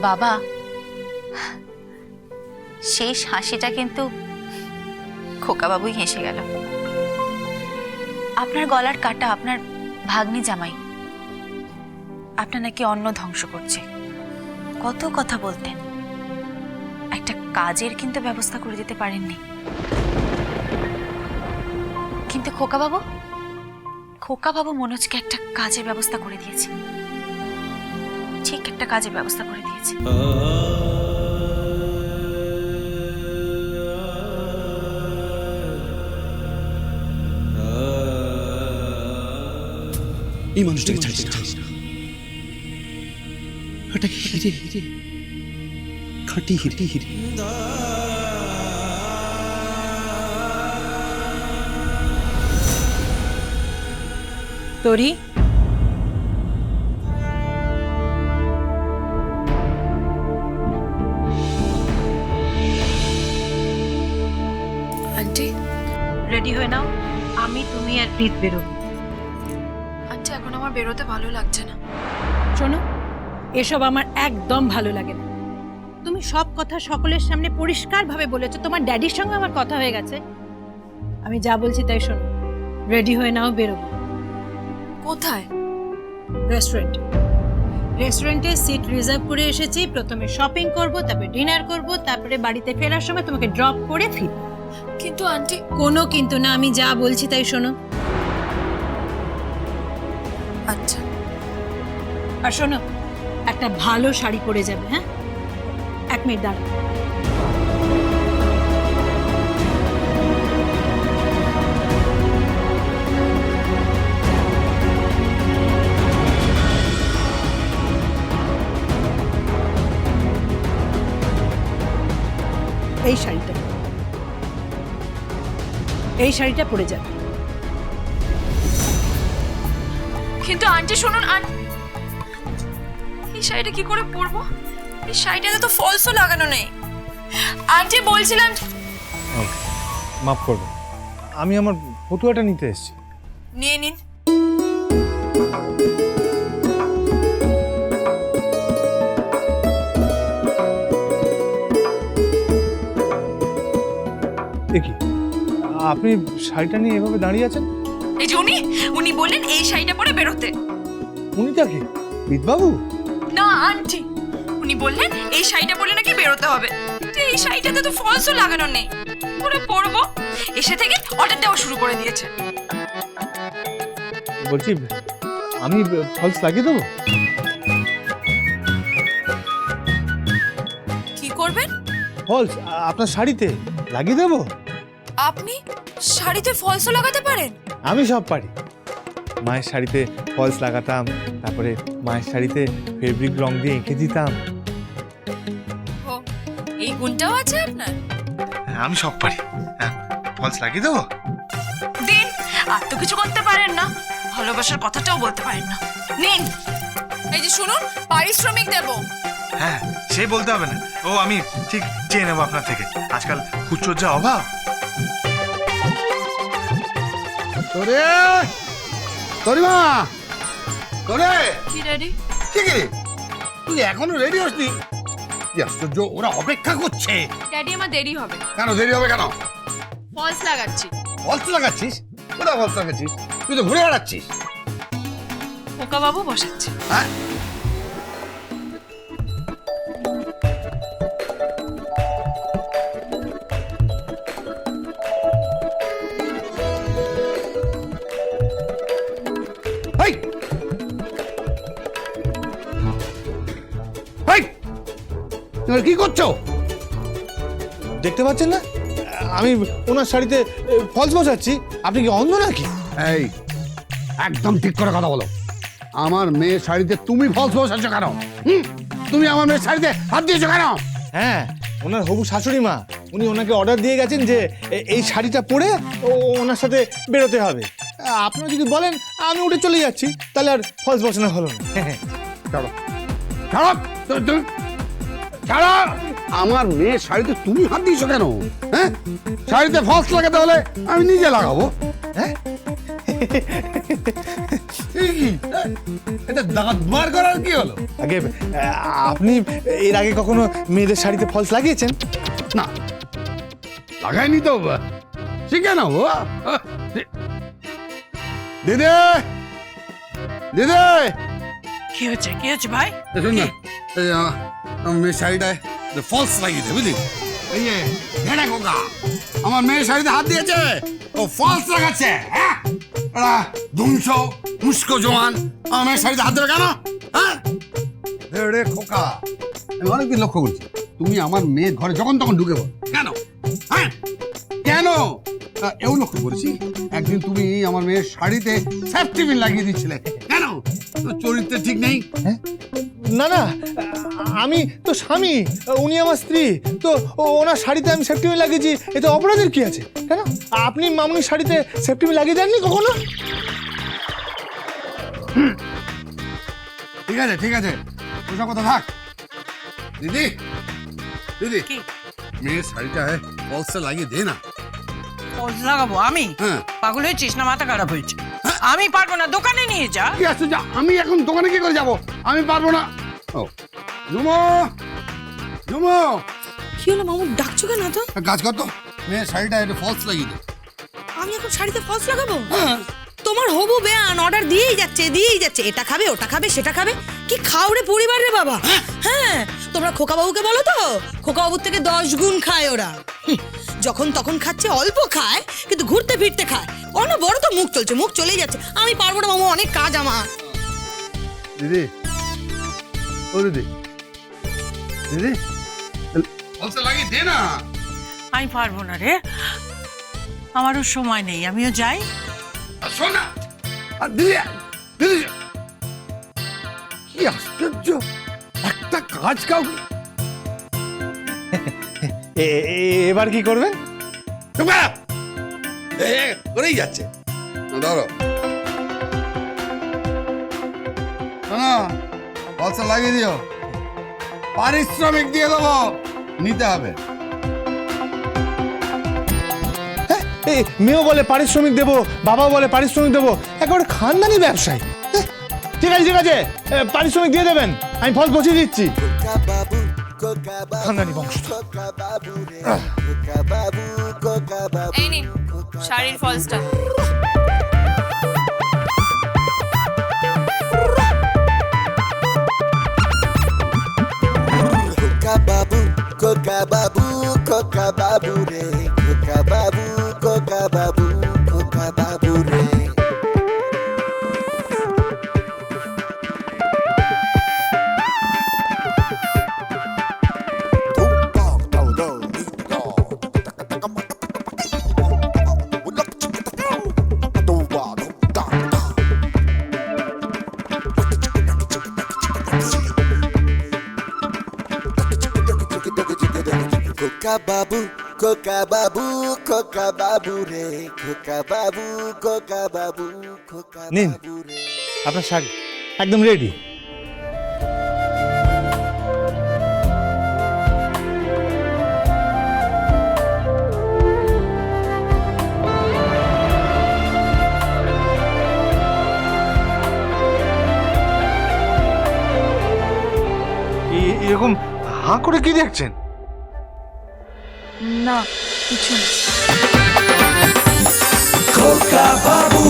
বাবা, শেষ হাসিটা কিন্তু খোকাবাবুই হেসে গেল। আপনার গলার কাটা আপনার ভাগ্নি জামাই আপনার নাকি অন্ন ধ্বংস করছে, কত কথা বলতেন, একটা কাজের কিন্তু ব্যবস্থা করে দিতে পারেননি। কিন্তু খোকাবাবু মনোজকে একটা কাজের ব্যবস্থা করে দিয়েছে, ঠিক একটা কাজের ব্যবস্থা করে দিয়েছে। এই মানুষটাকে ছাড়ছি না। এটা হিরে, খাঁটি হিরে। তোরি, আন্টি, রেডি হয়ে নাও। আমি, তুমি আর প্রীত বেরোবো। আন্টি এখন আমার বেরোতে ভালো লাগছে না। শোনো, এসব আমার একদম ভালো লাগে না। তুমি সব কথা সকলের সামনে পরিষ্কারভাবে বলেছো। তোমার ড্যাডির সঙ্গে আমার কথা হয়ে গেছে। আমি যা বলছি তাই শোনো। রেডি হয়ে নাও, বেরোবো। কোথায়? রেস্টুরেন্টে সিট রিজার্ভ করে এসেছি। প্রথমে শপিং করব, তারপরে ডিনার করব, তারপরে বাড়িতে ফেরার সময় তোমাকে ড্রপ করে ফিরব। কিন্তু আন্টি, কোনো কিন্তু না, আমি যা বলছি তাই শোনো। আচ্ছা। আর শোনো, একটা ভালো শাড়ি পরে যাবে। হ্যাঁ, 1 মিনিট দাঁড়াও। এই শাড়িটা পরে যাবে। কিন্তু আন্টি শুনুন, এই শাড়িটা কি করে পরবো? এই শাড়িটাতে তো ফলসও লাগানো নেই। আন্টি বলছিলাম। মাফ করবে, আমি আমার ফতুয়াটা নিতে এসেছি। নিয়ে নিন। দেখি, আপনি শাড়িটা নিয়ে এভাবে দাঁড়িয়ে আছেন? এই যে উনি বললেন এই শাড়িটা পরে বেরোতে। উনি তাকে বিদবাবু? না আন্টি, উনি বললেন এই শাড়িটা পরে নাকি বেরোতে হবে। কিন্তু এই শাড়িটাতে তো ফলসও লাগানো নেই, পরে পরবো। এসে থেকে অর্ডার দেওয়া শুরু করে দিয়েছে। বলছি, আমি ফলস লাগিয়ে দেবো? কি করবেন? ফলস আপনার শাড়িতে লাগিয়ে দেবো? আপনি শাড়িতে ফলসও লাগাতে পারেন? আমি সব পারি। মায়ের শাড়িতে ফলস লাগাতাম, তারপরে মায়ের শাড়িতে ফেব্রিক রং দিয়ে এঁকে দিতাম। ও, এই গুণটাও আছে আপনার? আমি সব পারি। ফলস লাগিয়ে দেবো? দিন। আর তো কিছু করতে পারেন না, ভালোবাসার কথাটাও বলতে পারেন না। নিন, এই যে শুনুন, পারিশ্রমিক দেব। হ্যাঁ, সে বলতে হবে না, ও আমি ঠিক চেয়ে নেবো আপনার থেকে। আজকাল খুচরোর যা অভাব। তোরে তোরিমা, তোরে কি রেডি? ঠিক রে, তুই এখনো রেডি হসনি? কি আশ্চর্য, ওরা অপেক্ষা করছে। ড্যাডি, আমার দেরি হবে। কেন দেরি হবে কেন? ফলস লাগাচ্ছি। ফলস লাগাচ্ছিস? কোথায় ফলস লাগাচ্ছিস? তুই তো ঘুরে বেড়াচ্ছিস। খোকা বাবু বসাচ্ছে। হ্যাঁ, এই! এই! তোমরা কি করছো? দেখতে পাচ্ছেন না, আমি ওনার শাড়িতে ফলস বসাচ্ছি। আপনি কি অন্ধ নাকি? এই, একদম ঠিক করে কথা বলো। আমার মেয়ের শাড়িতে তুমি ফলস বসাচ্ছ কেন? তুমি আমার মেয়ের শাড়িতে হাত দিয়েছো কেন? হ্যাঁ, ওনার হবু শাশুড়ি মা, উনি ওনাকে অর্ডার দিয়ে গেছেন যে এই শাড়িটা পরে ওনার সাথে বেরোতে হবে। আপনারা যদি বলেন আমি উঠে চলে যাচ্ছি, তাহলে আর ফলস বসানো হলো না। ছাড়ো, ছাড়ো, ছাড়ো! আমার মেয়ের শাড়িতে তুমি হাত দিয়েছো কেন? হ্যাঁ, শাড়িতে ফলস লাগাতে হলে আমি নিজে লাগাবো। হ্যাঁ এই কি? এটা দাঁত বার করার কি হলো? আগে আপনি এর আগে কখনো মেয়েদের শাড়িতে ফলস লাগিয়েছেন? না, লাগাইনি তো। শিখে নাও। দিদি, দিদি, কি হচ্ছে ভাই? শুন না, এই আমার মেয়ের শাড়িটায় ফলস লাগিয়ে দে, বুঝলি? এই যে হেডা খোকা আমার মেয়ের শাড়িতে হাত দিয়েছে, ও ফলস লাগাচ্ছে। হ্যাঁ, ওরা দুমশো মুস্কো জোয়ান আমার মেয়ের শাড়িতে হাত দেবে কেন? হ্যাঁ, হেডে খোকা, আমি অনেকদিন লক্ষ্য করছি তুমি আমার মেয়ের ঘরে যখন তখন ঢুকে পড়ো কেন? হ্যাঁ, কেন? এও লক্ষ্য করেছি একদিন তুমি আমার মেয়ের শাড়িতে সেফটি পিন লাগিয়ে দিচ্ছিলে কেন? তোর চরিত্রে ঠিক নেই। না না, আমি তো স্বামী, উনি আমার স্ত্রী, তো ওনার শাড়িতে আমি সেফটি পিন লাগিয়েছি, এতে অপরাধের কি আছে? কেন আপনি মামুনির শাড়িতে সেফটি পিন লাগিয়ে দেননি কখনো? ঠিক আছে, ঠিক আছে, ওসব কথা থাক। দিদি, দিদি, মেয়ের শাড়িটায় ফলসে লাগিয়ে দে না। ফলস লাগাবো আমি? হ্যাঁ। পাগল হয়েছিস না মাথা খারাপ হয়েছে? আমি পারবো না, দোকানে নিয়ে যা। কি আসছে? আমি এখন দোকানে কি করে যাব? আমি পারবো না। ও জুমো, জুমো, কি হলো মামু, ডাকছো কেন তো? এক কাজ কর তো, মেয়ের শাড়িটা একটু ফলস লাগিয়ে দে। আমি এখন শাড়িতে ফলস লাগাবো? হ্যাঁ, তোমার হবু বেয়ান অর্ডার দিয়েই যাচ্ছে, এটা খাবে ওটা খাবে সেটা খাবে। কি খাও রে পরিবার রে বাবা? হ্যাঁ, তোমরা খোকা বাবুকে বলো তো, খোকা বাবুর থেকে 10 গুণ খায় ওরা। যখন তখন খাচ্ছে, অল্প খায় কিন্তু ঘুরতে ফিরতে খায়। বড় তো মুখ চলছে, মুখ চলেই যাচ্ছে। আমি পারবো না মামু, অনেক কাজ আমার। দিদি, ও দিদি, দিদি, ফলসে লাগিয়ে দে না। আমি পারবো না রে, আমারও সময় নেই, আমিও যাই। আর শোন না, আর দিদি, দিদি, কি আশ্চর্য, একটা কাজ কাউকে। এবার কি করবেন? করেই যাচ্ছে। ধরো ফলসে লাগিয়ে দিও, পারিশ্রমিক দিয়ে দেবো, নিতে হবে। মেয়েও বলে পারিশ্রমিক দেবো, বাবা বলে পারিশ্রমিক দেবো, একেবারে খানদানি ব্যবসায়ী। ঠিক আছে, ঠিক আছে, পারিশ্রমিক দিয়ে দেবেন, আমি ফল বসিয়ে দিচ্ছি। খানদানি বংশ। এই নিন শাড়ির ফলসটা। Coca babu, coca babu re, coca babu, coca babu, coca babu re. Coca babu, coca babu, coca babu re, coca babu, coca babu, coca নিন babu re. আপনার শাড়ি একদম রেডি। এরকম হাঁ করে কি দেখছেন? না, কিছু না। Coca babu,